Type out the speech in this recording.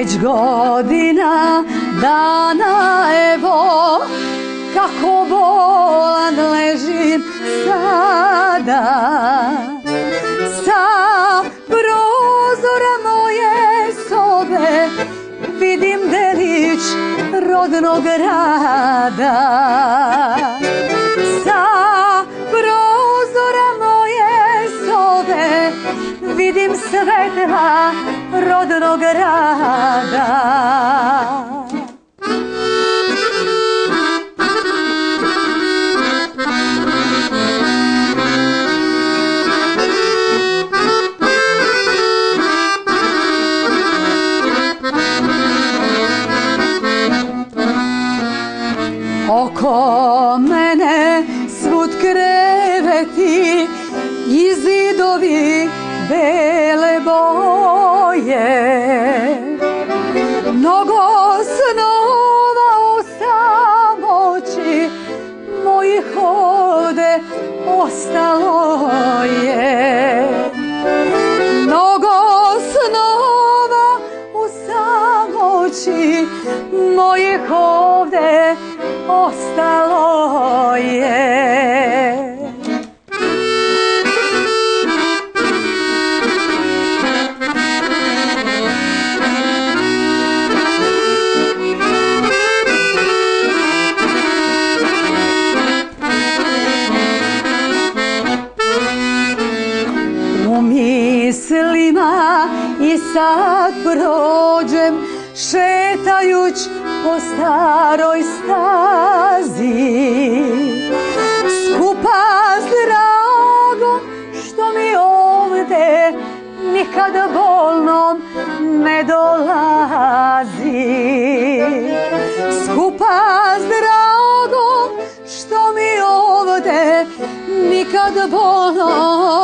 Već godina dana evo, kako bolan ležim sada. Sa prozora moje sobe vidim delić rodnog grada. Sa prozora moje sobe vidim svetla rodnog grada. Oko mene svud kreveti i zidovi bele boje. Mnogo snova u samoći mojih ovde ostalo je. Mnogo snova u samoći mojih ovde ostalo je. U mislima i sad prođem šetajuć po staroj stazi, skupa s dragom što mi ovde nikad bolnom ne dolazi. Skupa s dragom što mi ovde nikad bolnom